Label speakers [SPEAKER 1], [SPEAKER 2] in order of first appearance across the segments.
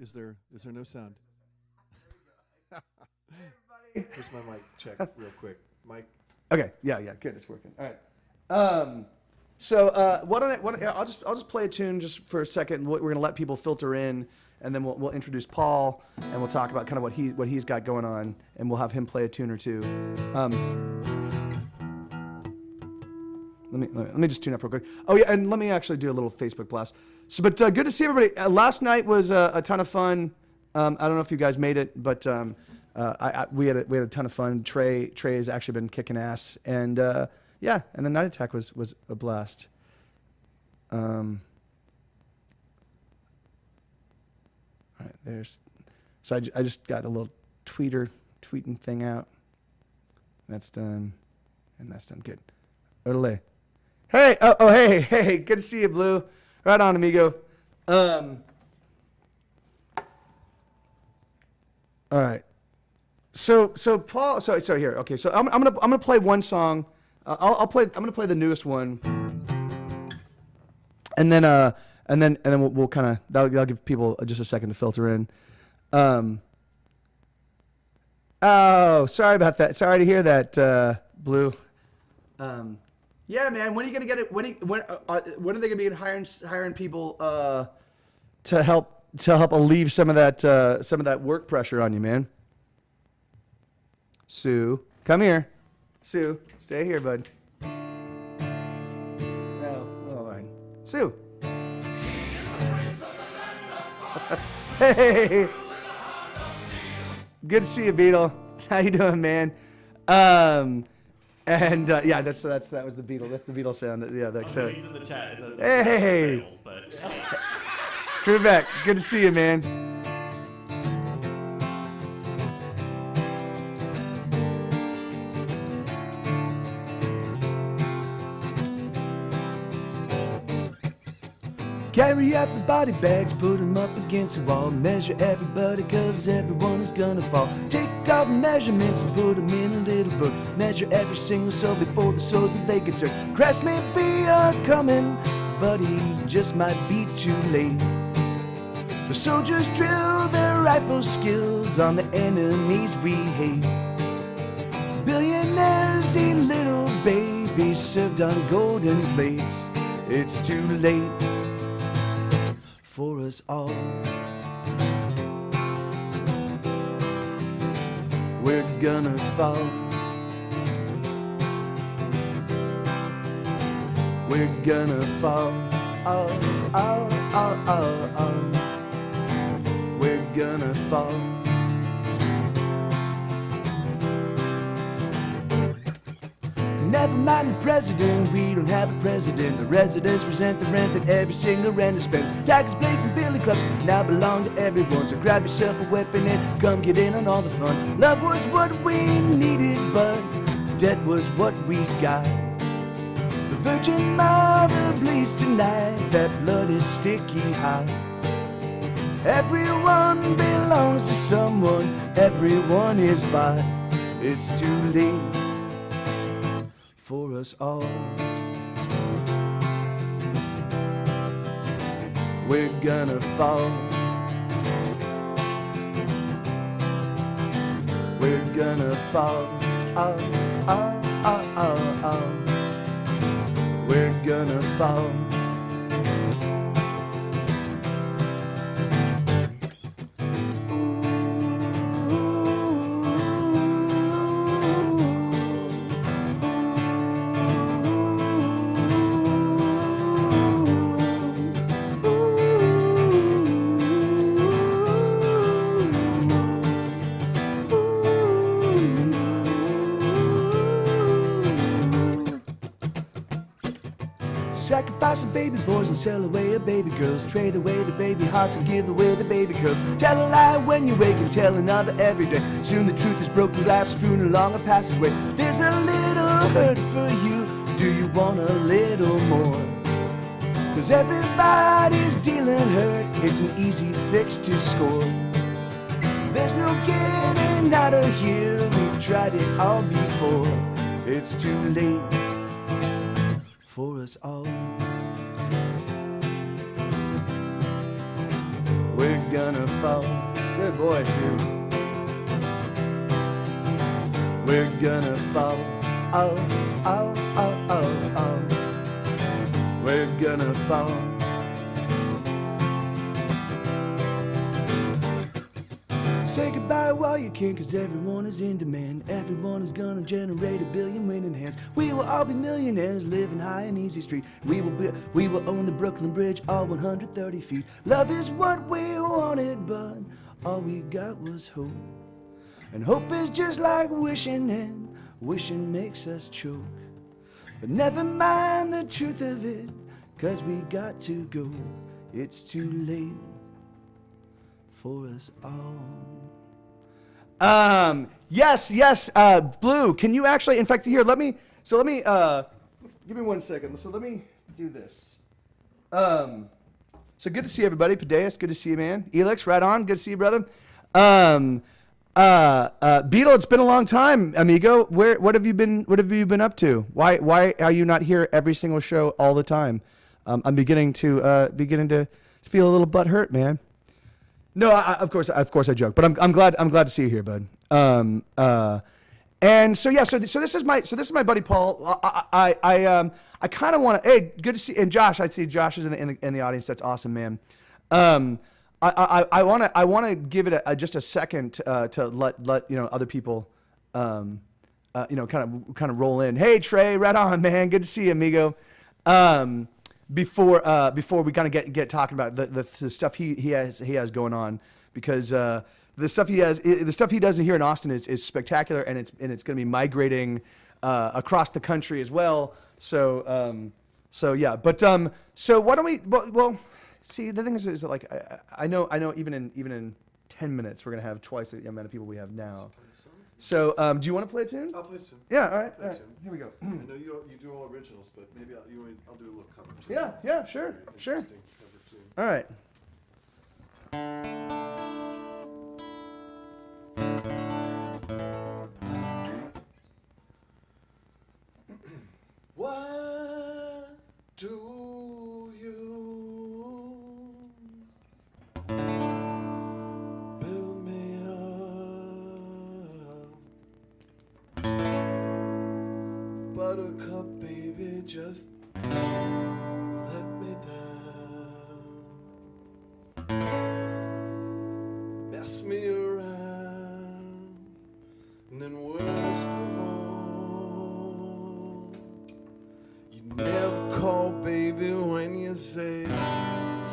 [SPEAKER 1] Is there no sound? Here's my mic check real quick. Mic.
[SPEAKER 2] Okay. Yeah. Good. It's working. All right. So I'll just play a tune just for a second. We're gonna let people filter in, and then we'll introduce Paul, and we'll talk about kind of what he's got going on, and we'll have him play a tune or two. Let me just tune up real quick. Oh yeah, and let me actually do a little Facebook blast. So, but good to see everybody. Last night was a ton of fun. I don't know if you guys made it, but we had a ton of fun. Trey has actually been kicking ass, and yeah, and the Night Attack was a blast. All right, so I just got a little tweeting thing out. That's done, and that's done. Good. Orale. Hey, hey, good to see you, Blue. Right on, amigo. All right. So Paul, sorry here. Okay, so I'm gonna play one song. I'm gonna play the newest one, and then we'll kind of that'll give people just a second to filter in. Oh, sorry about that. Sorry to hear that, Blue. Yeah, man. When are you gonna get it? When are they gonna be hiring people to help alleviate some of that work pressure on you, man? Sue, come here. Sue, stay here, bud. No, all right. Sue. Hey. Good to see you, Beetle. How you doing, man? And yeah, that was the Beetle. That's the Beetle sound. Yeah, so.
[SPEAKER 3] He's in the chat. It says
[SPEAKER 2] Hey.
[SPEAKER 3] fails, but
[SPEAKER 2] Quebec, good to see you, man. Carry out the body bags, put them up against the wall. Measure everybody, cause everyone is gonna fall. Take all the measurements and put them in a little book. Measure every single soul before the souls that they get took. Christ may be a-coming, but he just might be too late. The soldiers drill their rifle skills on the enemies we hate. Billionaires eat little babies served on golden plates. It's too late for us all. We're gonna fall. We're gonna fall. We're gonna fall. Never mind the president, we don't have a president. The residents resent the rent that every single renter spends. Tigers, blades, and billy clubs now belong to everyone. So grab yourself a weapon and come get in on all the fun. Love was what we needed, but debt was what we got. The Virgin Mother bleeds tonight, that blood is sticky hot. Everyone belongs to someone, everyone is bought. It's too late for us all. We're gonna fall. We're gonna fall. We're gonna fall. Sacrifice the baby boys and sell away the baby girls. Trade away the baby hearts and give away the baby girls. Tell a lie when you wake and tell another every day. Soon the truth is broken glass strewn along a passageway. There's a little hurt for you. Do you want a little more? Cause everybody's dealing hurt. It's an easy fix to score. There's no getting out of here. We've tried it all before. It's too late for us all. we're gonna fall. Good boy, Sue. We're gonna fall. Oh, oh, oh, oh, oh. We're gonna fall. Say goodbye while you can, cause everyone is in demand. Everyone is gonna generate $1 billion winning hands. We will all be millionaires living high and easy street. We will own the Brooklyn Bridge, all 130 feet. Love is what we wanted, but all we got was hope. And hope is just like wishing, and wishing makes us choke. But never mind the truth of it, cause we got to go. It's too late for us all. Yes, Blue, can you actually, in fact, here, let me, give me 1 second. So let me do this. So good to see everybody. Padeus, good to see you, man. Elix, right on, good to see you, brother. Beetle, it's been a long time, amigo. What have you been up to? Why are you not here every single show all the time? I'm beginning to feel a little butthurt, man. No, of course I joke, but I'm glad to see you here, bud. And so yeah, so this is my buddy Paul. I kind of want to. Hey, good to see. And Josh, I see Josh is in the audience. That's awesome, man. I want to give it just a second to let other people kind of roll in. Hey Trey, right on, man. Good to see you, amigo. Before we kind of get talking about the stuff he has going on, because the stuff he does here in Austin is spectacular, and it's going to be migrating across the country as well. So yeah, but so why don't we? Well, see, the thing is that like I know even in 10 minutes we're gonna have twice the amount of people we have now. So, do you want to play a tune?
[SPEAKER 1] I'll play a tune.
[SPEAKER 2] Yeah, all right. Here we go.
[SPEAKER 1] I know you do all originals, but maybe I'll do a little cover tune.
[SPEAKER 2] Yeah, sure.
[SPEAKER 1] Interesting cover tune.
[SPEAKER 2] All right.
[SPEAKER 1] What do you build me up? Buttercup, baby, just let me down. Mess me around, and then worst of all, you never call, baby, when you say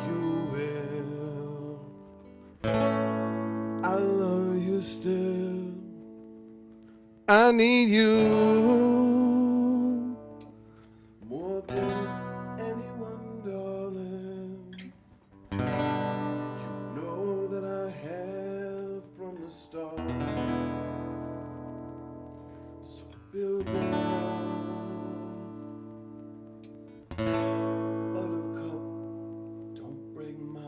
[SPEAKER 1] you will. I love you still. I need you more than anyone, darling. You know that I have from the start. So build me up, buttercup, don't break my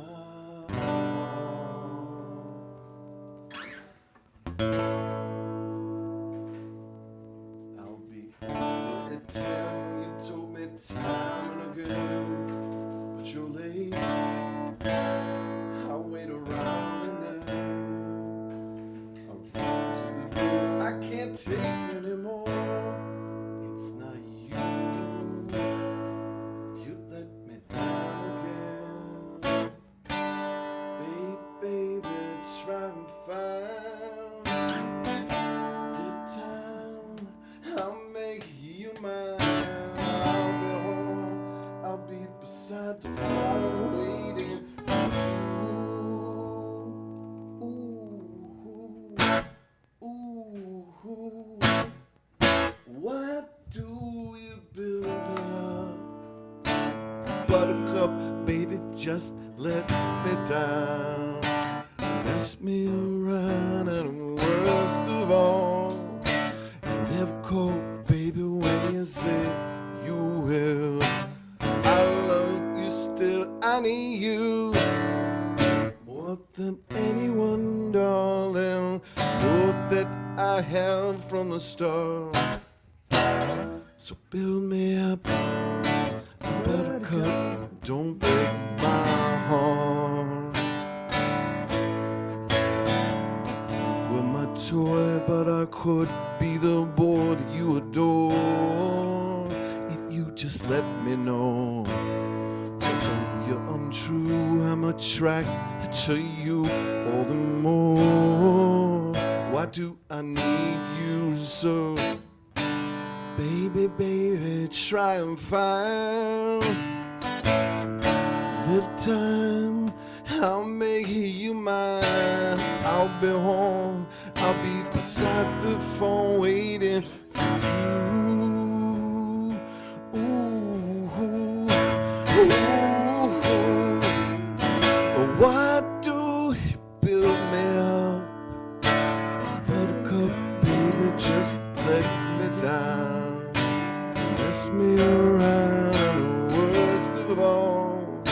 [SPEAKER 1] heart. I'll be at 10, you told me time and again, but you're late. I'll wait around and then I'll run to the door. I can't take anymore. It's not you. You let me down again. Baby, try and find good time. I'll make you mine. I'll be home. I'll be beside the phone waiting for you. Ooh. What do you build me up? Buttercup, baby, just let me down. Mess me around, and worst of all, you never call, baby, when you say you will. I love you still, I need you more than anyone, darling. More that I have from the start. So build me up, buttercup, don't break my heart. toy, but I could be the boy that you adore if you just let me know. Although you're untrue, I'm attracted to you all the more. Why do I need you so? Baby, baby, try and find little time. I'll make you mine. I'll be home. I'll be beside the phone waiting for you. Ooh, ooh, ooh. Why do you build me up? Buttercup, baby, just let me down. Mess me around, worst of all.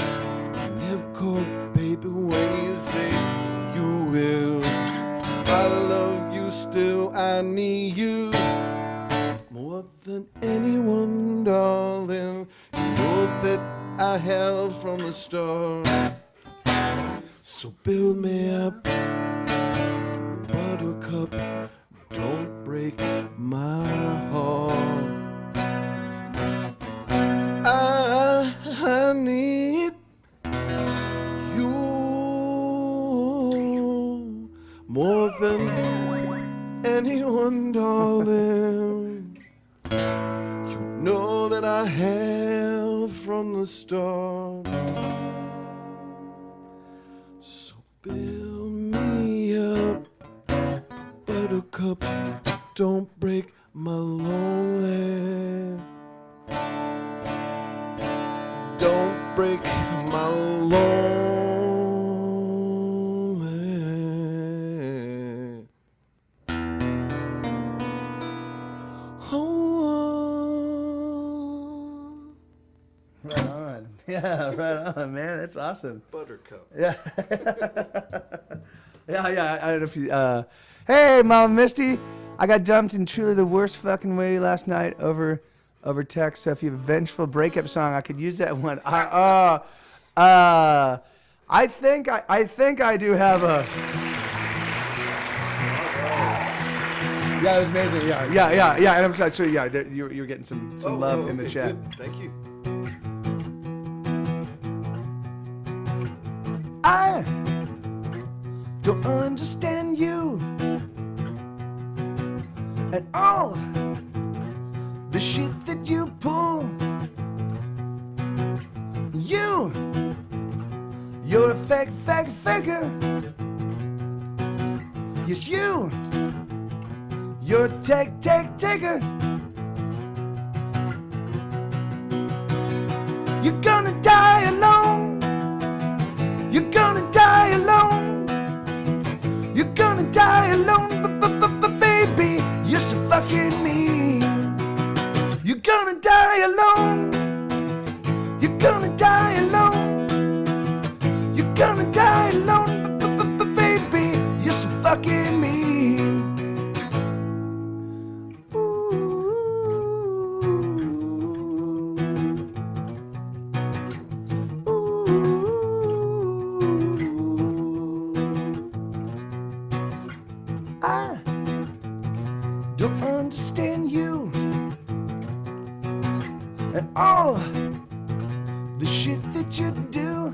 [SPEAKER 1] Never call, baby, when you say you will. I love you still, I need you more than anyone, darling. You know that I held from the start. So build me up, buttercup, don't break my heart. I need you more than anyone, darling. You know that I have from the start. So build me up, buttercup, don't break my lonely. Don't break my lonely. Oh,
[SPEAKER 2] Right on. Yeah, right on, man. That's awesome.
[SPEAKER 1] buttercup.
[SPEAKER 2] Yeah. yeah. I don't know if you. Hey, Mama Misty. I got dumped in truly the worst fucking way last night over text. So if you have a vengeful breakup song, I could use that one. I think I do have a. Yeah, it was amazing. Yeah. And I'm sorry. So yeah, you're getting some love in the
[SPEAKER 1] okay,
[SPEAKER 2] chat.
[SPEAKER 1] good. Thank you.
[SPEAKER 2] I don't understand you and all the shit that you pull. You're a faker. Yes, you're a taker. You're gonna die alone. You're gonna die alone. You're gonna die alone, but baby, you're so fucking mean. You're gonna die alone. You're gonna die alone. You're gonna die alone, but baby, you're so fucking mean. I don't understand you and all the shit that you do.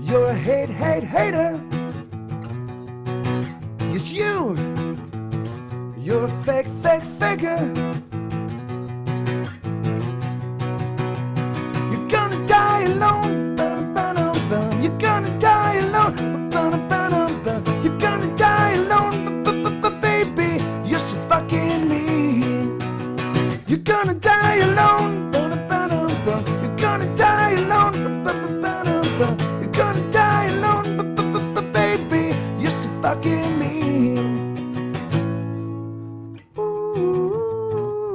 [SPEAKER 2] You're a hater. Yes, you're a faker. You're gonna die alone. You're gonna die alone. You're gonna die alone, but baby, you're so fucking mean. You're gonna die alone. You're gonna die alone. You're gonna die alone, but baby, you're so fucking mean. Ooh.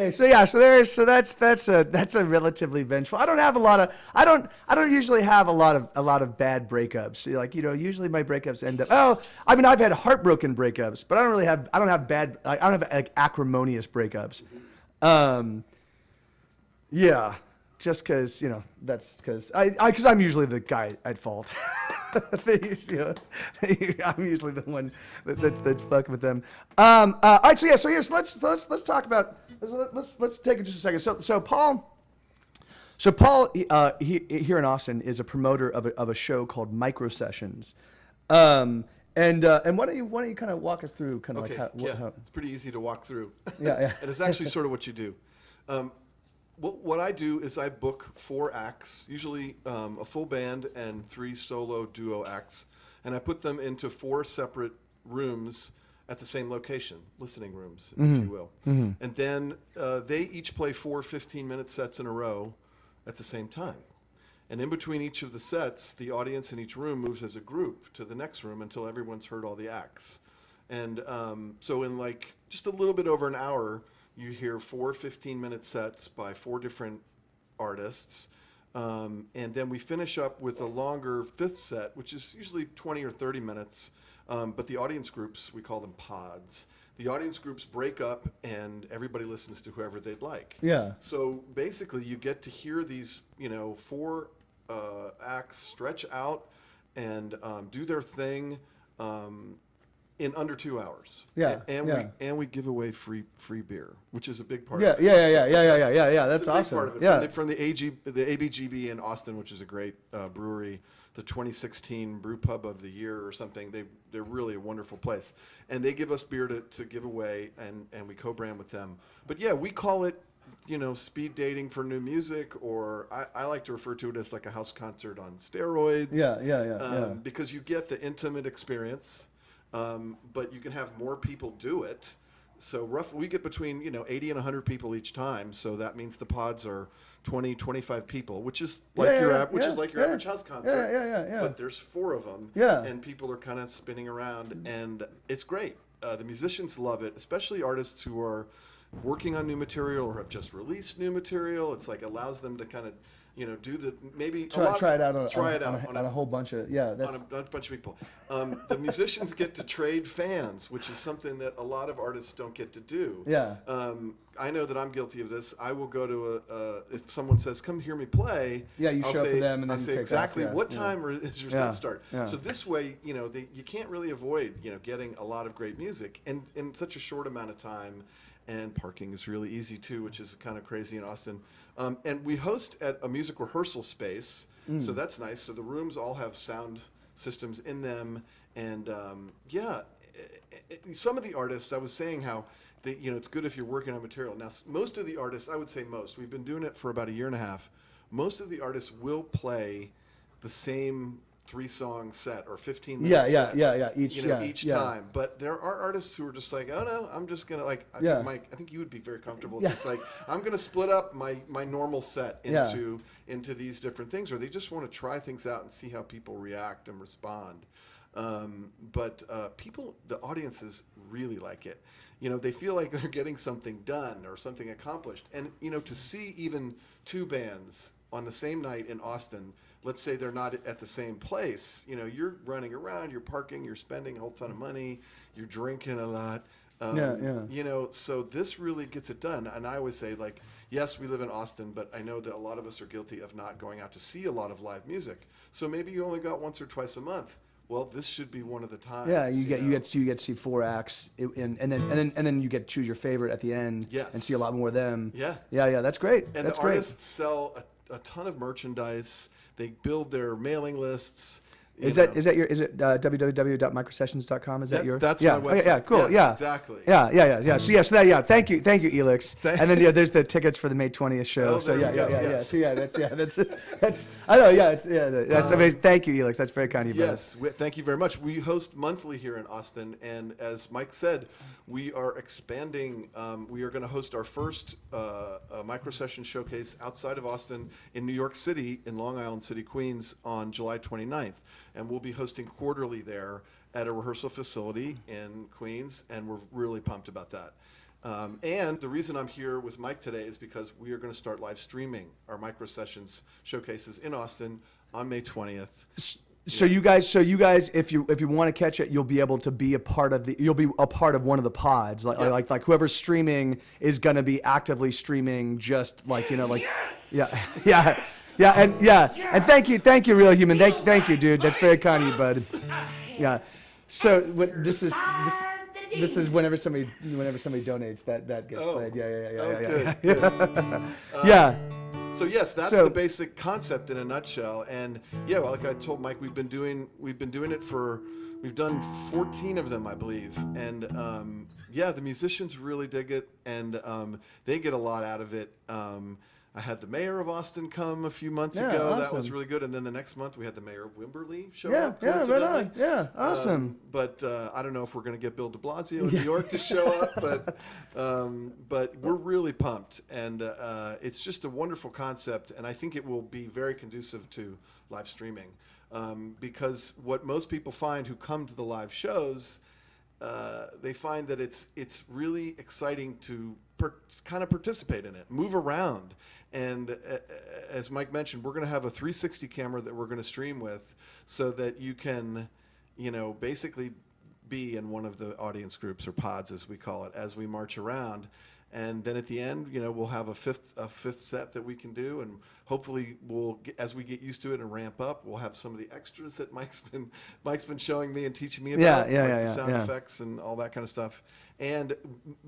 [SPEAKER 2] Okay, so that's a relatively vengeful. I don't usually have a lot of bad breakups. Like, usually my breakups end up. Oh, I mean, I've had heartbroken breakups, but I don't have like acrimonious breakups. Yeah, just because that's because because I'm usually the guy at fault. I'm usually the one that's fucking with them. All right, so let's talk about let's take it just a second. So Paul here in Austin is a promoter of a show called Micro Sessions. And why don't you kind of walk us through kind of
[SPEAKER 1] Okay,
[SPEAKER 2] like how
[SPEAKER 1] it's pretty easy to walk through.
[SPEAKER 2] Yeah.
[SPEAKER 1] And it's actually sort of what you do. What I do is I book 4 acts, usually a full band and 3 solo duo acts, and I put them into 4 separate rooms at the same location, listening rooms, if you will. And then they each play 4 15-minute sets in a row at the same time. And in between each of the sets, the audience in each room moves as a group to the next room until everyone's heard all the acts. And so in like just a little bit over an hour, you hear 4 15-minute sets by 4 different artists. And then we finish up with a longer 5th set, which is usually 20 or 30 minutes. But the audience groups, we call them pods. The audience groups break up and everybody listens to whoever they'd like.
[SPEAKER 2] Yeah.
[SPEAKER 1] So basically you get to hear these, 4 acts stretch out and do their thing in under 2 hours.
[SPEAKER 2] Yeah,
[SPEAKER 1] And we give away free beer, which is a big part
[SPEAKER 2] Yeah,
[SPEAKER 1] of it.
[SPEAKER 2] yeah. That's
[SPEAKER 1] It's a big
[SPEAKER 2] awesome.
[SPEAKER 1] part of it.
[SPEAKER 2] Yeah.
[SPEAKER 1] From the ABGB in Austin, which is a great brewery, the 2016 Brew Pub of the Year or something. They're really a wonderful place, and they give us beer to give away, and we co-brand with them. But yeah, we call it speed dating for new music, or I like to refer to it as like a house concert on steroids.
[SPEAKER 2] Yeah.
[SPEAKER 1] Because you get the intimate experience, but you can have more people do it. So roughly, we get between 80 and 100 people each time. So that means the pods are 20, 25 people, which is like your average house concert.
[SPEAKER 2] Yeah.
[SPEAKER 1] But there's 4 of them.
[SPEAKER 2] Yeah.
[SPEAKER 1] And people are kind of spinning around, and it's great. The musicians love it, especially artists who are working on new material or have just released new material. It's like allows them to kind of do the
[SPEAKER 2] Try it out on a whole bunch of
[SPEAKER 1] on a bunch of people. The musicians get to trade fans, which is something that a lot of artists don't get to do.
[SPEAKER 2] Yeah.
[SPEAKER 1] I know that I'm guilty of this. I will go to if someone says, "Come hear me play."
[SPEAKER 2] Yeah, you
[SPEAKER 1] I'll
[SPEAKER 2] show up
[SPEAKER 1] say,
[SPEAKER 2] for them, and then
[SPEAKER 1] I'll
[SPEAKER 2] you
[SPEAKER 1] say
[SPEAKER 2] take
[SPEAKER 1] exactly
[SPEAKER 2] off.
[SPEAKER 1] what time is your set start.
[SPEAKER 2] Yeah.
[SPEAKER 1] So this way, you can't really avoid getting a lot of great music and in such a short amount of time. And parking is really easy too, which is kind of crazy in Austin. And we host at a music rehearsal space, so that's nice. So the rooms all have sound systems in them, and some of the artists, I was saying how it's good if you're working on material. Now, most of the artists, I would say most, we've been doing it for about a year and a half. Most of the artists will play the same 3-song set or 15-minute set.
[SPEAKER 2] Yeah.
[SPEAKER 1] Each time. But there are artists who are just like, oh no, I'm just gonna like. I think Mike, I think you would be very comfortable. Just like I'm gonna split up my normal set into these different things, or they just want to try things out and see how people react and respond. But people, the audiences really like it. They feel like they're getting something done or something accomplished, and to see even 2 bands on the same night in Austin. Let's say they're not at the same place. You're running around, you're parking, you're spending a whole ton of money, you're drinking a lot. So this really gets it done. And I always say, like, yes, we live in Austin, but I know that a lot of us are guilty of not going out to see a lot of live music. So maybe you only got once or twice a month. Well, this should be one of the times.
[SPEAKER 2] Yeah, you get to see 4 acts, and then you get to choose your favorite at the end.
[SPEAKER 1] Yes.
[SPEAKER 2] And see a lot more of them.
[SPEAKER 1] Yeah.
[SPEAKER 2] That's great.
[SPEAKER 1] And
[SPEAKER 2] that's
[SPEAKER 1] the
[SPEAKER 2] great.
[SPEAKER 1] artists sell a ton of merchandise. They build their mailing lists.
[SPEAKER 2] Is it www.microsessions.com? Is that your?
[SPEAKER 1] That's my website.
[SPEAKER 2] Yeah, cool.
[SPEAKER 1] Yes, exactly.
[SPEAKER 2] Yeah. So thank you, Elix. And then there's the tickets for the May 20th show.
[SPEAKER 1] Oh,
[SPEAKER 2] So
[SPEAKER 1] there we go.
[SPEAKER 2] yeah.
[SPEAKER 1] Yes.
[SPEAKER 2] So that's I know. That's amazing. Thank you, Elix. That's very kind of you.
[SPEAKER 1] Yes, thank you very much. We host monthly here in Austin, and as Mike said, we are expanding. We are going to host our first Micro Session showcase outside of Austin in New York City, in Long Island City, Queens, on July 29th. And we'll be hosting quarterly there at a rehearsal facility in Queens, and we're really pumped about that. And the reason I'm here with Mike today is because we are going to start live streaming our micro sessions showcases in Austin on May 20th.
[SPEAKER 2] So you guys, if you want to catch it, you'll be able to be a part of one of the pods. Like whoever's streaming is going to be actively streaming, just like, yeah. And thank you, Real Human. Thank you, dude. That's very kind of you, bud. Yeah. So this is whenever somebody donates that gets played. Yeah.
[SPEAKER 1] So yes, that's the basic concept in a nutshell. And yeah, well, like I told Mike, we've been doing it we've done 14 of them, I believe. And the musicians really dig it, and they get a lot out of it. I had the mayor of Austin come a few months ago.
[SPEAKER 2] Awesome.
[SPEAKER 1] That was really good. And then the next month we had the mayor of Wimberley show up.
[SPEAKER 2] Yeah, right on. Yeah, awesome.
[SPEAKER 1] But I don't know if we're going to get Bill de Blasio in New York to show up, but we're really pumped. And it's just a wonderful concept. And I think it will be very conducive to live streaming, because what most people find who come to the live shows, they find that it's really exciting to kind of participate in it, move around. And as Mike mentioned, we're going to have a 360 camera that we're going to stream with, so that you can, basically be in one of the audience groups, or pods as we call it, as we march around. And then at the end, we'll have a fifth set that we can do, and hopefully as we get used to it and ramp up, we'll have some of the extras that Mike's been showing me and teaching me about, the sound effects and all that kind of stuff. And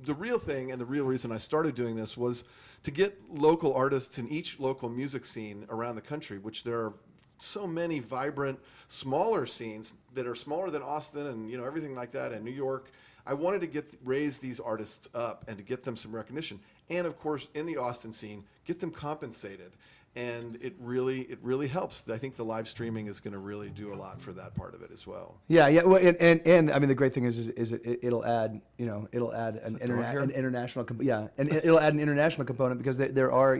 [SPEAKER 1] the real thing, and the real reason I started doing this, was to get local artists in each local music scene around the country, which there are so many vibrant, smaller scenes that are smaller than Austin and everything like that, and New York. I wanted to raise these artists up and to get them some recognition, and of course in the Austin scene, get them compensated. And it really helps. I think the live streaming is going to really do a lot for that part of it as well.
[SPEAKER 2] Yeah. Well, and I mean, the great thing is it'll add an international and it'll add an international component, because there are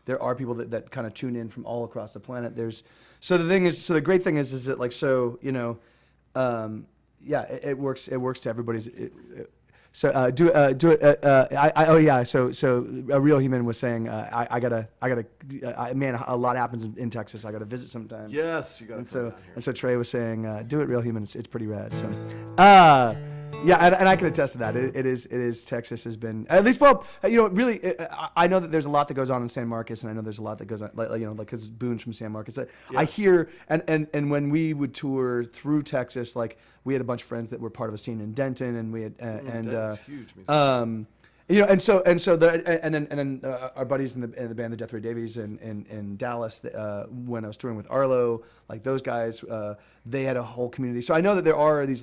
[SPEAKER 2] there are people that kind of tune in from all across the planet. The great thing is that it works to everybody's. So a Real Human was saying, man, a lot happens in Texas. I got to visit sometime.
[SPEAKER 1] Yes, you got to come down here.
[SPEAKER 2] And so Trey was saying, do it, Real Human. It's pretty rad. So, and I can attest to that. It is. Texas has been, at least, well, really. I know that there's a lot that goes on in San Marcos, and I know there's a lot that goes on, because Boone's from San Marcos. I hear, and when we would tour through Texas, we had a bunch of friends that were part of a scene in Denton, and we had
[SPEAKER 1] Denton's huge music.
[SPEAKER 2] And then our buddies in the band, the Death Ray Davies in Dallas, when I was touring with Arlo, those guys, they had a whole community. So I know that there are these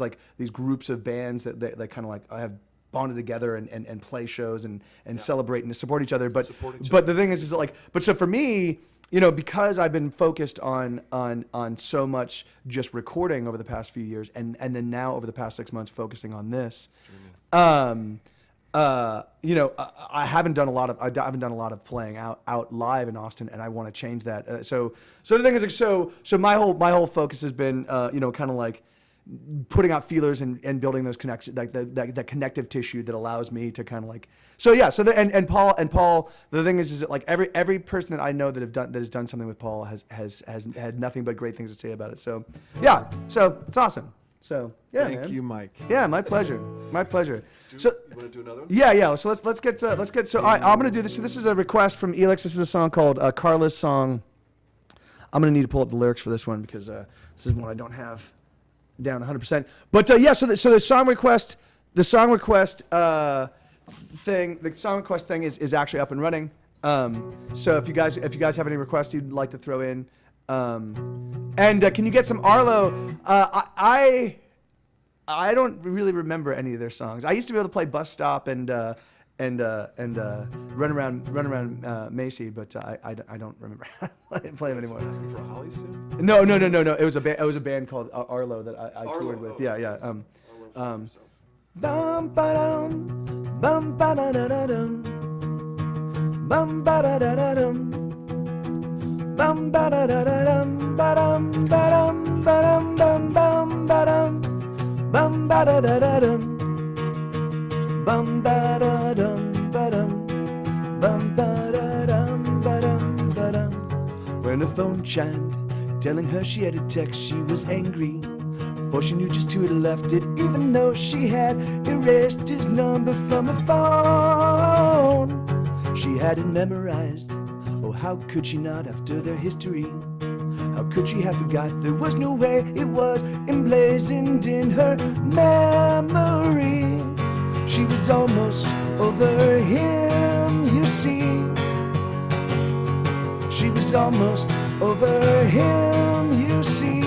[SPEAKER 2] groups of bands that kind of have bonded together and play shows and celebrate and support each other. But the thing is but so for me, because I've been focused on so much just recording over the past few years, and then now over the past 6 months focusing on this, I haven't done a lot of playing out live in Austin, and I want to change that. So the thing is, so my whole focus has been, kind of putting out feelers and building those connections, that connective tissue that allows me to kind of and Paul. The thing is that every person that I know that has done something with Paul has had nothing but great things to say about it. So yeah, so it's awesome. So yeah,
[SPEAKER 1] thank you, Mike.
[SPEAKER 2] Yeah, my pleasure. My pleasure.
[SPEAKER 1] You
[SPEAKER 2] So
[SPEAKER 1] want to do another one?
[SPEAKER 2] yeah. So let's get. So all right, I'm gonna do this. So this is a request from Elix. This is a song called Carla's Song. I'm gonna need to pull up the lyrics for this one, because this is one I don't have down 100%. But so the song request thing is actually up and running. So if you guys have any requests you'd like to throw in, and can you get some Arlo? I don't really remember any of their songs. I used to be able to play Bus Stop and Run Around Macy, but I don't remember play them anymore.
[SPEAKER 1] Asking for a Hollies too?
[SPEAKER 2] No. It was a band called Arlo that I toured with. Yeah.
[SPEAKER 1] Arlo
[SPEAKER 2] Bum ba dum, bum ba da da da dum, bum ba da da da dum, bum ba da da da dum, ba dum ba dum ba dum bum bum ba dum, bum ba da da da dum, bum ba da. and her phone chimed, telling her she had a text. She was angry, for she knew just who had left it, even though she had erased his number from her phone. She had it memorized. Oh, how could she not after their history? How could she have forgot? There was no way it was emblazoned in her memory. She was almost over him, you see. She was almost over him, you see.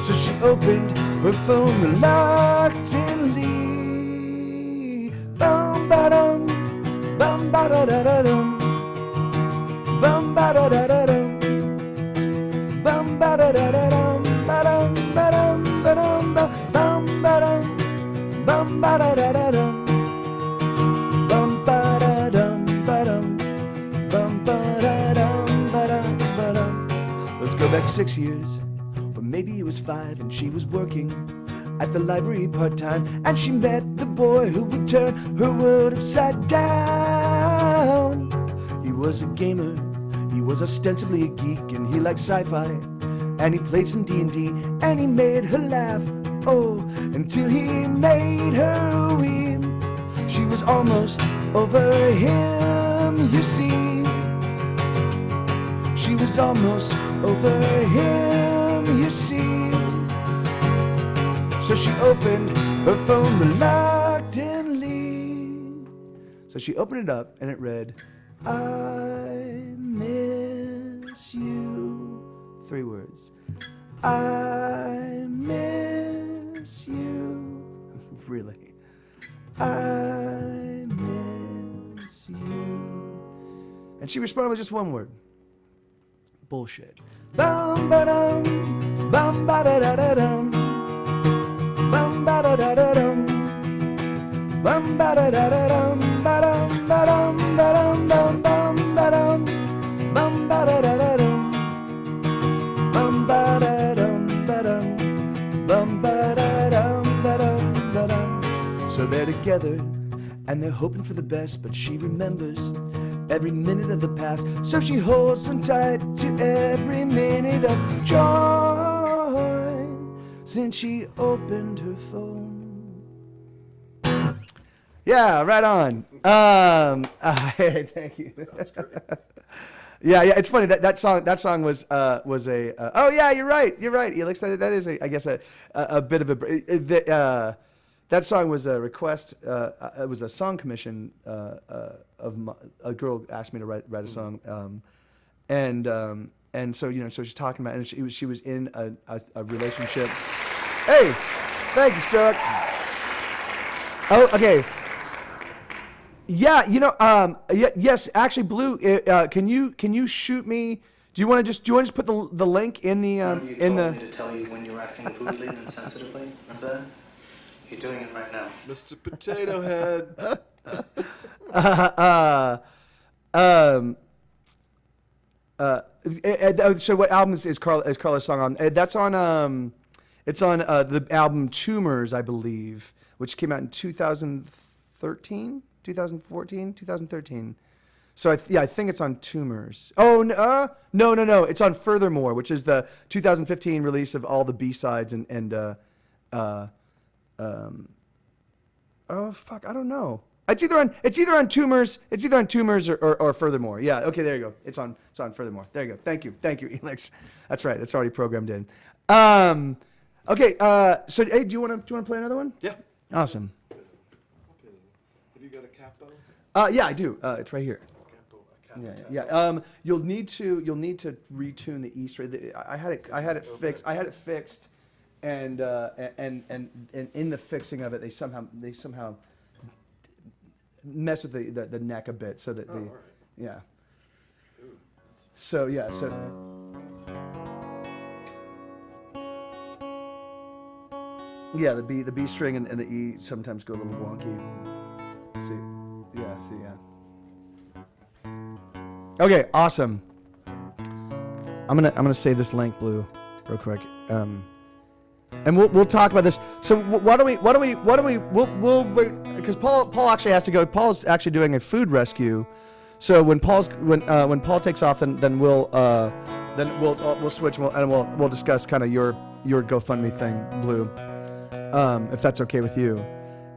[SPEAKER 2] So she opened her phone reluctantly. Bum ba dum, bum ba da da da dum, bum ba da da da dum. Bum ba da da da dum, ba dum ba dum ba dum ba bum ba dum, bum ba da da da dum, bum ba da dum ba dum, bum ba da dum ba dum ba dum. Let's go back 6 years, or maybe it was 5, and she was working at the library part-time, and she met the boy who would turn her world upside down. He was a gamer. He was ostensibly a geek, and he liked sci-fi, and he played some D&D, and he made her laugh, oh, until he made her weep. She was almost over him, you see. She was almost over him, you see. So she opened her phone reluctantly. So she opened it up, and it read, I miss you. 3 words. I miss you. Really. I miss you. And she responded with just one word. Bullshit. Bum ba dum, bum ba da da da dum, bum ba da da da dum, bum ba da da da dum, ba dum ba dum ba dum bum bum ba dum, bum ba da da da dum, bum ba da dum ba dum, bum ba da dum ba dum ba dum. So they're together and they're hoping for the best, but she remembers every minute of the past, so she holds on tight to every minute of joy since she opened her phone. Yeah, right on. Thank you.
[SPEAKER 1] That's great.
[SPEAKER 2] Yeah, it's funny that song was a oh yeah, you're right, Elix, that is I guess a bit of a that song was a request. It was a song commission a girl asked me to write a song, and so so she's talking about it, and she was in a relationship. Hey, thank you, Stuart. Oh, okay. Yeah, yes, actually, Blue. Can you shoot me? Do you want to just put the link in the in the?
[SPEAKER 3] Me to tell you when you're acting rudely and insensitively. Remember that? You're doing it right now.
[SPEAKER 1] Mr. Potato Head.
[SPEAKER 2] So what album is Carla's song on? That's on it's on the album Tumors, I believe, which came out in 2013, 2014, 2013. So I think it's on Tumors. Oh no, it's on Furthermore, which is the 2015 release of all the B-sides and oh fuck, I don't know. It's either on Tumors or Furthermore. Yeah, okay, there you go. It's on Furthermore. There you go. Thank you, Elix. That's right. It's already programmed in. Okay. So hey, do you want to play another one?
[SPEAKER 1] Yeah.
[SPEAKER 2] Awesome.
[SPEAKER 1] Have you got a capo?
[SPEAKER 2] Yeah, I do. It's right here.
[SPEAKER 1] Capo.
[SPEAKER 2] Yeah. You'll need to retune the E string. I had it fixed. And in the fixing of it, they somehow mess with the neck a bit, so that
[SPEAKER 1] all right.
[SPEAKER 2] yeah.
[SPEAKER 1] Ooh,
[SPEAKER 2] So yeah, so yeah, the B string and the E sometimes go a little wonky. See, yeah. Okay, awesome. I'm gonna save this link, Blue, real quick. And we'll talk about this. So we'll wait, because Paul actually has to go. Paul's actually doing a food rescue, So when Paul takes off, then we'll switch and we'll discuss kind of your GoFundMe thing, Blue, if that's okay with you.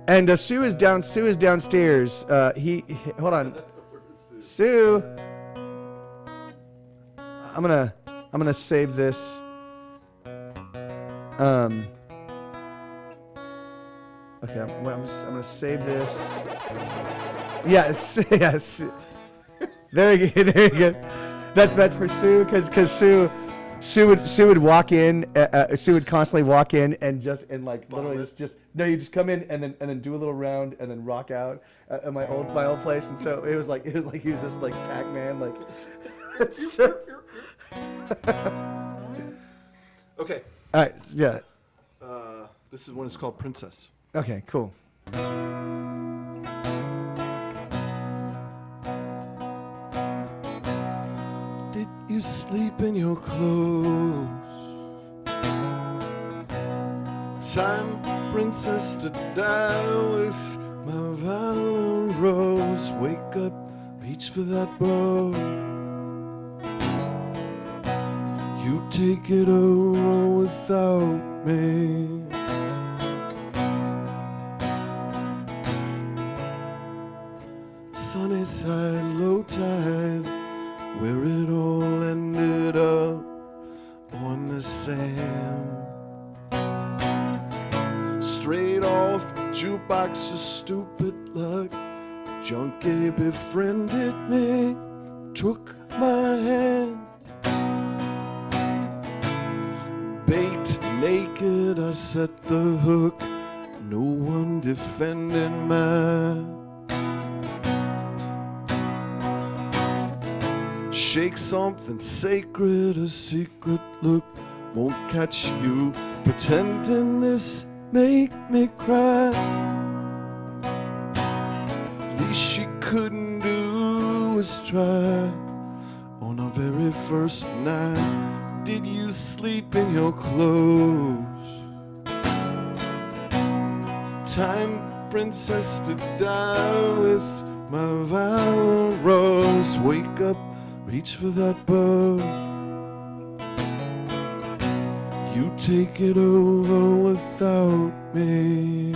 [SPEAKER 2] And Sue is downstairs. Hold on, Sue. I'm gonna save this. Okay, I'm gonna save this. Yes. Very good. That's for Sue, because Sue would walk in. Sue would constantly walk in and literally you just come in and then do a little round and then rock out at my old place. And so it was like he was just like Pac-Man, like. So.
[SPEAKER 1] Okay.
[SPEAKER 2] All right. Yeah.
[SPEAKER 1] This is one. It's called Princess.
[SPEAKER 2] Okay. Cool.
[SPEAKER 1] Did you sleep in your clothes? Time, princess, to die with my violin rose. Wake up, reach for that bow. You take it over without me. Sunny side, low tide, where it all ended up on the sand. Straight off the jukebox of stupid luck, junkie befriended me, took my hand. Bait naked, I set the hook, no one defending my. Shake something sacred, a secret look won't catch you pretending this make me cry. Least she couldn't do was try. On our very first night, did you sleep in your clothes? Time, princess, to die with my violent rose. Wake up, reach for that bow. You take it over without me.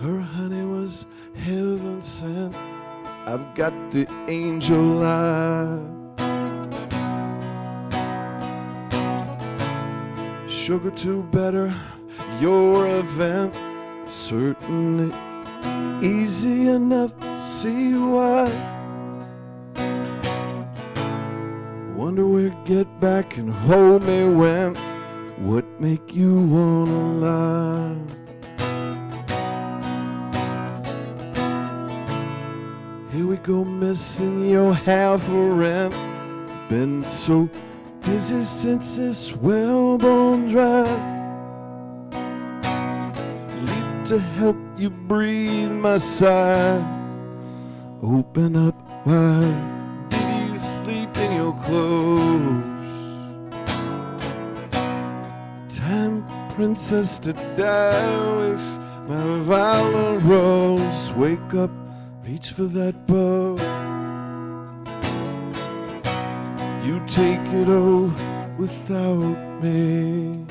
[SPEAKER 1] Her honey was heaven sent. I've got the angel eye. Sugar to better your event. Certainly easy enough to see why. Wonder where get back and hold me when. What make you wanna lie? Here we go, missing your half a rent. Been so dizzy since this Wellborn Drive. Leap to help you breathe my sigh. Open up wide. Did you sleep in your clothes? Time, princess, to die with my violent rose. Wake up, reach for that bow. You take it over without me.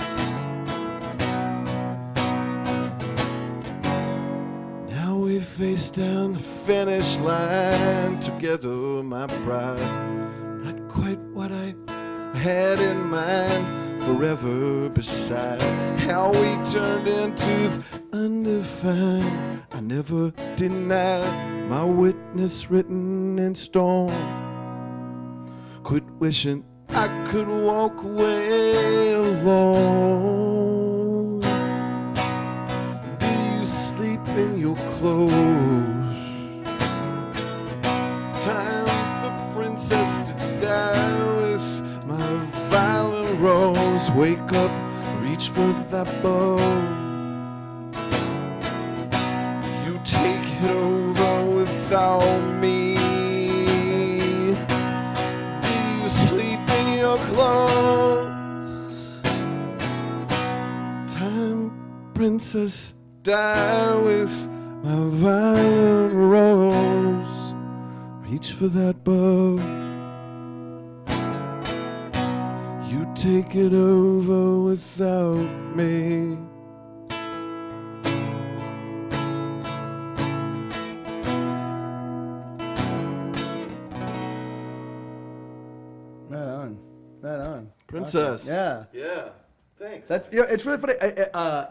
[SPEAKER 1] Now we face down the finish line together, my bride. Not quite what I had in mind, forever beside. How we turned into the undefined. I never denied my witness written in stone. Quit wishing I could walk away alone. Do you sleep in your clothes? Time for princess to die with my violent rose. Wake up, reach for that bow. You take it over without me. Sleep in your clothes. Time, princess, die with My violin rose, reach for that bow. You take it over without me.
[SPEAKER 2] Right on. Right on.
[SPEAKER 1] Princess.
[SPEAKER 2] Awesome. Yeah.
[SPEAKER 1] Yeah. Thanks.
[SPEAKER 2] That's it's really funny.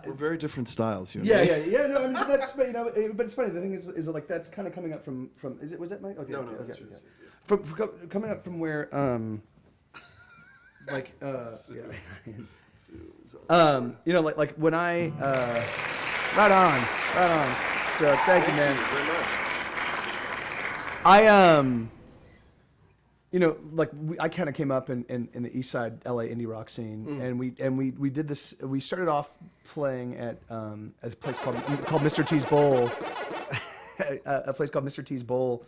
[SPEAKER 1] We're very different styles, you and
[SPEAKER 2] Yeah,
[SPEAKER 1] me.
[SPEAKER 2] yeah. No, I mean that's but, but it's funny. The thing is like that's kind of coming up from was that Mike? Okay,
[SPEAKER 1] No,
[SPEAKER 2] okay,
[SPEAKER 1] that's
[SPEAKER 2] okay,
[SPEAKER 1] yours,
[SPEAKER 2] okay.
[SPEAKER 1] yeah.
[SPEAKER 2] From coming up from where like like when I right on. So thank you, man.
[SPEAKER 1] Very much.
[SPEAKER 2] I kind of came up in the East Side LA indie rock scene, and we did this. We started off playing at a place called Mr. T's Bowl, a place called Mr. T's Bowl,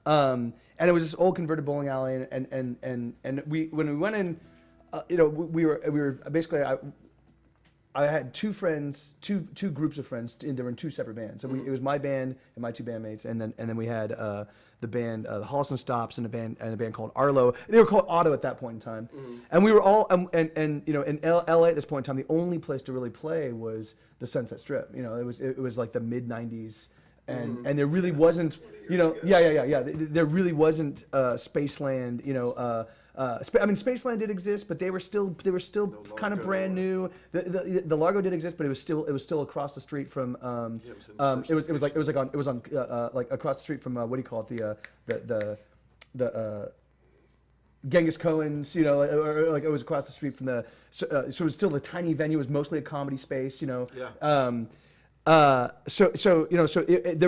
[SPEAKER 2] and it was this old converted bowling alley, and we when we went in, we were basically I had two groups of friends. They were in two separate bands. So it was my band and my two bandmates, and then we had the band, the Holliston Stops, and a band called Arlo. They were called Otto at that point in time, and we were all in LA at this point in time. The only place to really play was the Sunset Strip. It was like the mid '90s, and there really wasn't, There really wasn't Spaceland, Spaceland did exist, but they were still kind of brand new. The Largo did exist, but it was still across the street from. It was on across the street from what do you call it, the Genghis Cohen's, or it was across the street from the. So it was still a tiny venue. It was mostly a comedy space,
[SPEAKER 1] Yeah.
[SPEAKER 2] There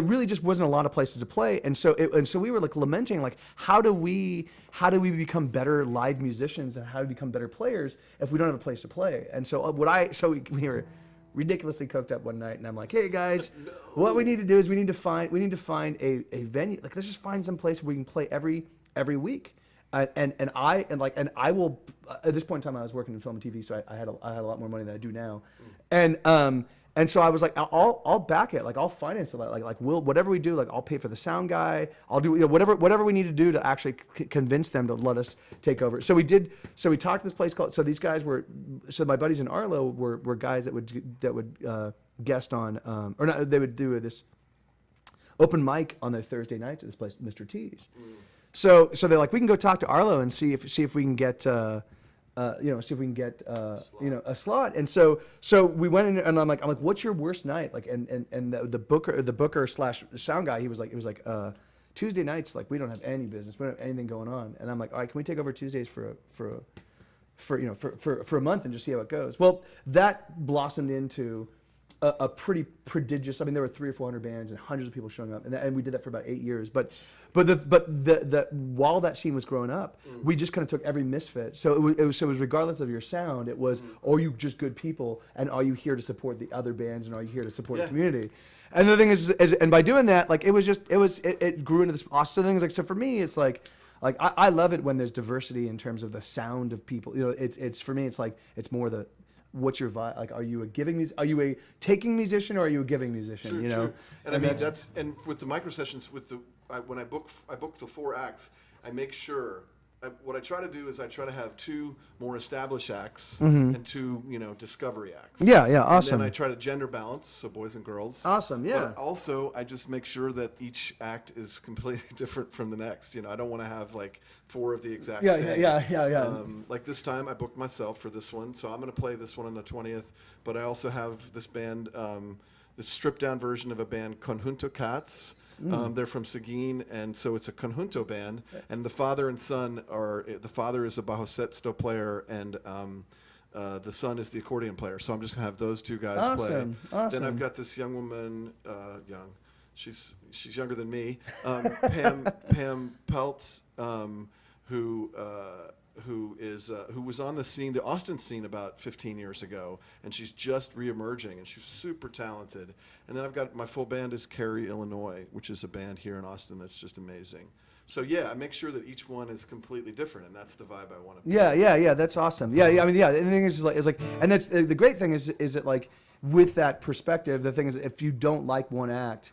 [SPEAKER 2] really just wasn't a lot of places to play, and so we were like lamenting, like how do we become better live musicians and how do we become better players if we don't have a place to play? And so we were ridiculously coked up one night, and I'm like, hey guys, what we need to do is we need to find a venue. Like let's just find some place where we can play every week. And I will. At this point in time, I was working in film and TV, so I had a lot more money than I do now, and so I was like, I'll back it, like I'll finance it, like we'll whatever we do, like I'll pay for the sound guy, I'll do whatever we need to do to actually convince them to let us take over. So we did. So we talked to this place called. So these guys were. So my buddies in Arlo were guys that would guest on or not. They would do this open mic on their Thursday nights at this place, Mr. T's. So they're like, we can go talk to Arlo and see if we can get a slot. And so we went in, and I'm like, what's your worst night? Like, and the booker slash sound guy, it was like Tuesday nights, like we don't have any business, we don't have anything going on. And I'm like, all right, can we take over Tuesdays for a month and just see how it goes? Well, that blossomed into a pretty prodigious. I mean, there were 300 or 400 bands and hundreds of people showing up, and we did that for about 8 years. But while that scene was growing up, we just kind of took every misfit. So it was regardless of your sound, it was are you just good people, and are you here to support the other bands, and are you here to support the community? And the thing is, and by doing that, like it grew into this awesome thing. Like so for me, it's like I love it when there's diversity in terms of the sound of people. It's for me, it's like it's more the. What's your vibe? Like, are you a taking musician or are you a giving musician?
[SPEAKER 1] True, true. And I mean and with the micro sessions, when I book the 4 acts, I make sure. What I try to do is I try to have 2 more established acts and 2 discovery acts.
[SPEAKER 2] Yeah, awesome.
[SPEAKER 1] And then I try to gender balance, so boys and girls.
[SPEAKER 2] Awesome, yeah.
[SPEAKER 1] But also, I just make sure that each act is completely different from the next. I don't want to have like 4 of the exact same.
[SPEAKER 2] Yeah.
[SPEAKER 1] Like this time, I booked myself for this one, so I'm going to play this one on the 20th. But I also have this band, this stripped down version of a band, Conjunto Cats. They're from Seguin, and so it's a conjunto band. And the father and son the father is a bajo sexto player, and the son is the accordion player. So I'm just gonna have those 2 guys play.
[SPEAKER 2] Awesome.
[SPEAKER 1] Then I've got this young woman, she's younger than me, Pam Peltz, who was on the Austin scene about 15 years ago, and she's just reemerging, and she's super talented. And then I've got my full band is Cary, Illinois, which is a band here in Austin that's just amazing. So I make sure that each one is completely different, and that's the vibe I want to.
[SPEAKER 2] Yeah, that's awesome. Yeah. I mean, and the thing is like, and that's the great thing is that like with that perspective, the thing is if you don't like one act,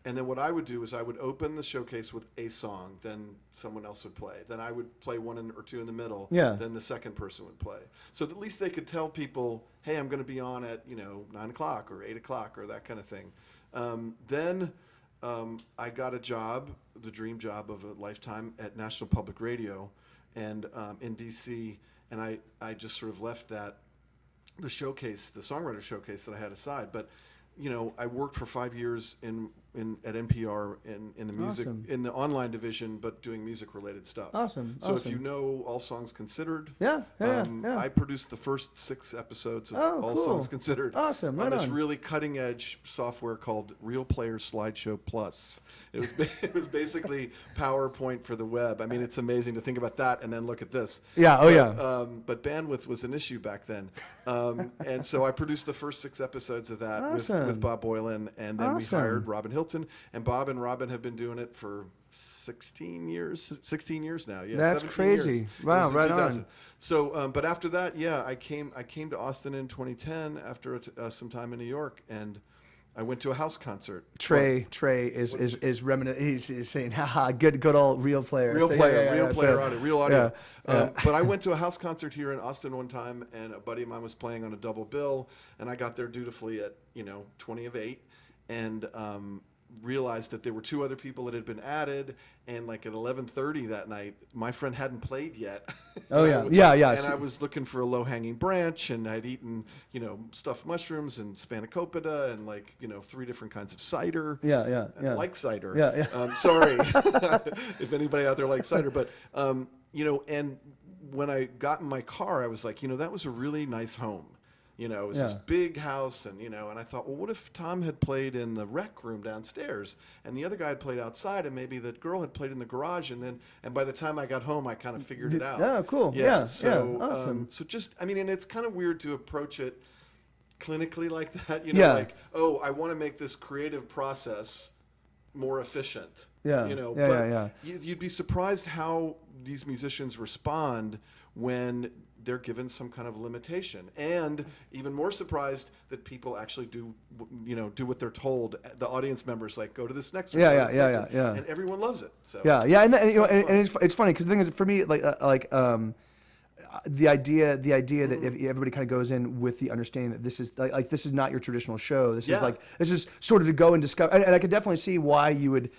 [SPEAKER 1] And then what I would do is I would open the showcase with a song, then someone else would play. Then I would play one or two in the middle.
[SPEAKER 2] Yeah.
[SPEAKER 1] Then the second person would play. So at least they could tell people, hey, I'm going to be on at 9 o'clock or 8 o'clock or that kind of thing. Then I got a job, the dream job of a lifetime, at National Public Radio, and in DC, and I just sort of left the showcase, the songwriter showcase that I had aside, but. I worked for 5 years at NPR in the music
[SPEAKER 2] Awesome.
[SPEAKER 1] in the online division, but doing music related stuff.
[SPEAKER 2] Awesome.
[SPEAKER 1] So if
[SPEAKER 2] awesome.
[SPEAKER 1] you know All Songs Considered,
[SPEAKER 2] Yeah.
[SPEAKER 1] I produced the first 6 episodes of
[SPEAKER 2] Oh,
[SPEAKER 1] All
[SPEAKER 2] cool.
[SPEAKER 1] Songs Considered.
[SPEAKER 2] Awesome.
[SPEAKER 1] On
[SPEAKER 2] Right
[SPEAKER 1] this
[SPEAKER 2] on.
[SPEAKER 1] really cutting edge software called Real Player Slideshow Plus. It was basically PowerPoint for the web. I mean, it's amazing to think about that and then look at this.
[SPEAKER 2] Yeah. Oh,
[SPEAKER 1] But,
[SPEAKER 2] yeah.
[SPEAKER 1] But bandwidth was an issue back then, and so I produced the first 6 episodes of that
[SPEAKER 2] Awesome.
[SPEAKER 1] with Bob Boylan, and then
[SPEAKER 2] Awesome.
[SPEAKER 1] we hired Robin Hilton, and Bob and Robin have been doing it for 16 years now. Yeah,
[SPEAKER 2] That's
[SPEAKER 1] 17
[SPEAKER 2] crazy.
[SPEAKER 1] years. It
[SPEAKER 2] Wow,
[SPEAKER 1] was in
[SPEAKER 2] right
[SPEAKER 1] 2000.
[SPEAKER 2] on.
[SPEAKER 1] So, but after that, yeah, I came to Austin in 2010 after some time in New York, and I went to a house concert.
[SPEAKER 2] Trey is reminiscent. He's saying, "Haha, good old real player."
[SPEAKER 1] Real
[SPEAKER 2] So,
[SPEAKER 1] player,
[SPEAKER 2] yeah,
[SPEAKER 1] real
[SPEAKER 2] yeah,
[SPEAKER 1] player
[SPEAKER 2] so-
[SPEAKER 1] audio, real audio.
[SPEAKER 2] yeah.
[SPEAKER 1] But I went to a house concert here in Austin one time, and a buddy of mine was playing on a double bill, and I got there dutifully at 20 of 8, and realized that there were 2 other people that had been added, and like at 11:30 that night, my friend hadn't played yet.
[SPEAKER 2] Oh, yeah.
[SPEAKER 1] And I was-
[SPEAKER 2] Yeah, yeah.
[SPEAKER 1] And I was looking for a low-hanging branch, and I'd eaten stuffed mushrooms and spanakopita and 3 different kinds of cider.
[SPEAKER 2] Yeah.
[SPEAKER 1] I like cider.
[SPEAKER 2] Yeah.
[SPEAKER 1] Sorry if anybody out there likes cider, but and when I got in my car, I was like, that was a really nice home. It was this
[SPEAKER 2] Yeah.
[SPEAKER 1] big house, and and I thought, well, what if Tom had played in the rec room downstairs, and the other guy had played outside, and maybe the girl had played in the garage, and by the time I got home, I kind of figured it out.
[SPEAKER 2] Oh, cool. Yeah,
[SPEAKER 1] So,
[SPEAKER 2] yeah. Awesome.
[SPEAKER 1] So just, and it's kind of weird to approach it clinically like that.
[SPEAKER 2] Yeah.
[SPEAKER 1] Like, oh, I want to make this creative process more efficient.
[SPEAKER 2] Yeah.
[SPEAKER 1] But
[SPEAKER 2] Yeah.
[SPEAKER 1] you'd be surprised how these musicians respond when they're given some kind of limitation, and even more surprised that people actually do what they're told. The audience members go to this next one.
[SPEAKER 2] Yeah,
[SPEAKER 1] go
[SPEAKER 2] yeah,
[SPEAKER 1] to this
[SPEAKER 2] yeah,
[SPEAKER 1] next
[SPEAKER 2] yeah,
[SPEAKER 1] one.
[SPEAKER 2] yeah.
[SPEAKER 1] And everyone loves it. So
[SPEAKER 2] Yeah, and
[SPEAKER 1] fun.
[SPEAKER 2] it's funny because the thing is, for me, the idea that if everybody kind of goes in with the understanding that this is this is not your traditional show. This
[SPEAKER 1] Yeah.
[SPEAKER 2] this is sort of to go and discover. And I could definitely see why you would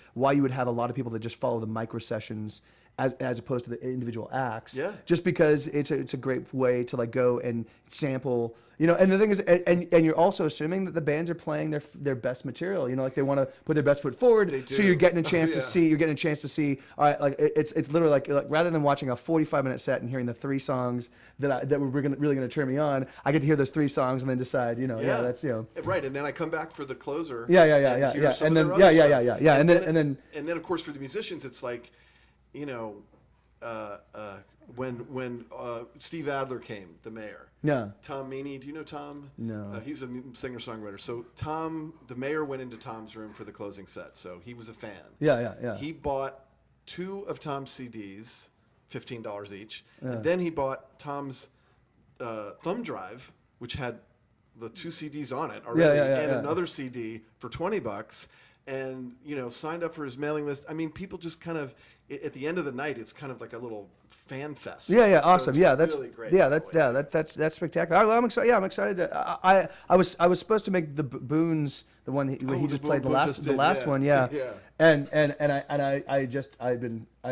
[SPEAKER 2] have a lot of people that just follow the micro sessions as opposed to the individual acts.
[SPEAKER 1] Yeah.
[SPEAKER 2] Just because it's a great way to go and sample. And the thing is, and you're also assuming that the bands are playing their best material. They want to put their best foot forward.
[SPEAKER 1] They do.
[SPEAKER 2] So you're getting a chance
[SPEAKER 1] Yeah.
[SPEAKER 2] to see. You're getting a chance to see. All right, it's literally like rather than watching a 45-minute set and hearing the 3 songs that were really gonna turn me on, I get to hear those 3 songs and then decide. That's
[SPEAKER 1] right. And then I come back for the closer.
[SPEAKER 2] Yeah.
[SPEAKER 1] and hear some
[SPEAKER 2] And
[SPEAKER 1] of
[SPEAKER 2] then
[SPEAKER 1] their
[SPEAKER 2] yeah,
[SPEAKER 1] other
[SPEAKER 2] yeah.
[SPEAKER 1] stuff.
[SPEAKER 2] And then
[SPEAKER 1] of course for the musicians, it's when Steve Adler came, the mayor.
[SPEAKER 2] yeah.
[SPEAKER 1] Tom Meany, do you know Tom?
[SPEAKER 2] No.
[SPEAKER 1] He's a singer-songwriter. So the mayor went into Tom's room for the closing set, so he was a fan.
[SPEAKER 2] Yeah.
[SPEAKER 1] He bought 2 of Tom's CDs, $15 each, and then he bought Tom's thumb drive, which had the 2 CDs on it already, and another CD for $20, and signed up for his mailing list. I mean, people just kind of at the end of the night, it's kind of like a little fan fest.
[SPEAKER 2] Yeah,
[SPEAKER 1] So
[SPEAKER 2] awesome.
[SPEAKER 1] it's
[SPEAKER 2] Yeah, that's
[SPEAKER 1] really great.
[SPEAKER 2] that's spectacular. I'm excited. Yeah, I'm excited. I was supposed to make the Boons the one he
[SPEAKER 1] the
[SPEAKER 2] just played
[SPEAKER 1] Boone just did,
[SPEAKER 2] last
[SPEAKER 1] yeah.
[SPEAKER 2] one. Yeah.
[SPEAKER 1] Yeah.
[SPEAKER 2] And I've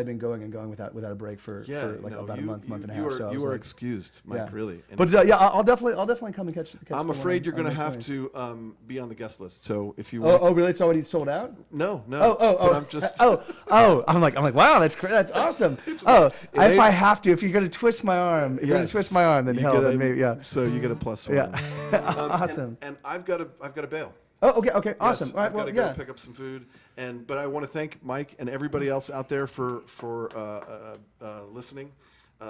[SPEAKER 2] been going and going without a break for about a month and a half. So I
[SPEAKER 1] you
[SPEAKER 2] was
[SPEAKER 1] are
[SPEAKER 2] like,
[SPEAKER 1] excused, Mike.
[SPEAKER 2] yeah.
[SPEAKER 1] Really. And
[SPEAKER 2] But I'll definitely come and catch.
[SPEAKER 1] I'm
[SPEAKER 2] the
[SPEAKER 1] afraid
[SPEAKER 2] one
[SPEAKER 1] you're going to
[SPEAKER 2] on
[SPEAKER 1] have
[SPEAKER 2] next
[SPEAKER 1] to be on the guest list. So if you
[SPEAKER 2] week.
[SPEAKER 1] want,
[SPEAKER 2] Oh, really? It's already sold out?
[SPEAKER 1] no.
[SPEAKER 2] Oh.
[SPEAKER 1] But I'm just.
[SPEAKER 2] I'm like, wow, that's great. That's awesome. If I have to, if you're gonna twist my arm, then
[SPEAKER 1] you
[SPEAKER 2] hell,
[SPEAKER 1] get
[SPEAKER 2] then maybe, yeah.
[SPEAKER 1] So you get a plus one.
[SPEAKER 2] Yeah. Awesome.
[SPEAKER 1] And I've got to bail.
[SPEAKER 2] Oh, okay, awesome.
[SPEAKER 1] Yes,
[SPEAKER 2] All right,
[SPEAKER 1] I've got
[SPEAKER 2] well,
[SPEAKER 1] to go
[SPEAKER 2] yeah.
[SPEAKER 1] pick up some food, but I want to thank Mike and everybody else out there for listening.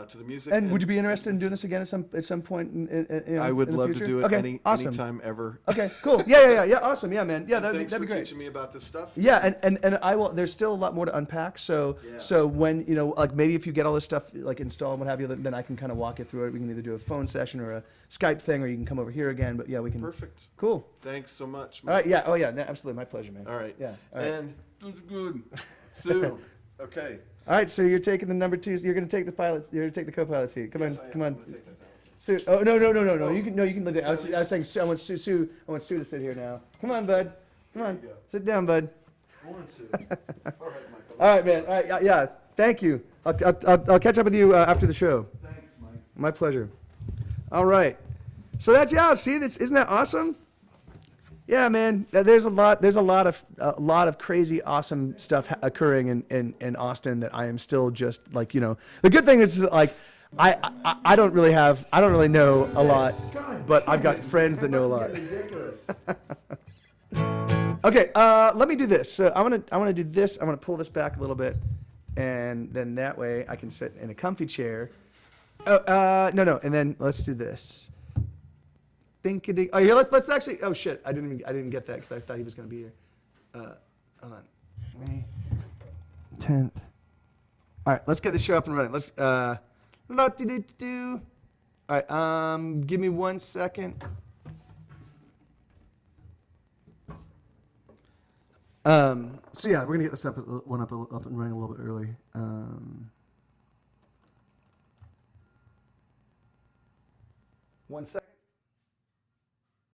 [SPEAKER 1] to the music.
[SPEAKER 2] And would you be interested in doing this again at some point? You know,
[SPEAKER 1] I would
[SPEAKER 2] in the
[SPEAKER 1] love to
[SPEAKER 2] future?
[SPEAKER 1] do it
[SPEAKER 2] Okay, awesome.
[SPEAKER 1] anytime ever.
[SPEAKER 2] Okay, cool. Yeah. Awesome. Yeah, man. Yeah,
[SPEAKER 1] Thanks
[SPEAKER 2] that'd be
[SPEAKER 1] for
[SPEAKER 2] great.
[SPEAKER 1] teaching me about this stuff.
[SPEAKER 2] Yeah, and I will. There's still a lot more to unpack. So
[SPEAKER 1] Yeah.
[SPEAKER 2] when like maybe if you get all this stuff like installed and what have you, then I can kind of walk you through it. We can either do a phone session or a Skype thing, or you can come over here again. But yeah, we can.
[SPEAKER 1] Perfect.
[SPEAKER 2] Cool.
[SPEAKER 1] Thanks so much.
[SPEAKER 2] All right. Yeah. Oh yeah. No, absolutely. My pleasure, man.
[SPEAKER 1] All right.
[SPEAKER 2] Yeah. All right.
[SPEAKER 1] And that's good. Sue. Okay.
[SPEAKER 2] All right. So you're taking the number 2. You're going to take the pilot. You're going to take the co-pilot seat. Come
[SPEAKER 1] Yes,
[SPEAKER 2] on.
[SPEAKER 1] I
[SPEAKER 2] Come
[SPEAKER 1] am.
[SPEAKER 2] on.
[SPEAKER 1] I'm gonna take that down.
[SPEAKER 2] Sue. Oh no.
[SPEAKER 1] Oh.
[SPEAKER 2] You can leave it. I was saying I want Sue. I want Sue to sit here now. Come on, bud. Come on.
[SPEAKER 1] There you go.
[SPEAKER 2] Sit down, bud.
[SPEAKER 1] Go on, Sue. All right, Michael.
[SPEAKER 2] All right, man. All right. Yeah. Thank you. I'll catch up with you after the show.
[SPEAKER 1] Thanks, Mike.
[SPEAKER 2] My pleasure. All right. So see, isn't that awesome? Yeah, man. There's a lot of crazy, awesome stuff occurring in Austin that I am still just like, you know. The good thing is like, I don't really know a lot, but I've got friends that know a lot.
[SPEAKER 1] Ridiculous.
[SPEAKER 2] Okay, let me do this. So I want to do this. I want to pull this back a little bit, and then that way I can sit in a comfy chair. No, and then let's do this. Think-a-ding. Oh, here, let's actually. Oh shit, I didn't get that because I thought he was gonna be here. Hold on. May 10th. All right, let's get this show up and running. Let's. All right. Give me 1 second. So yeah, we're gonna get this up and running a little bit early. 1 second.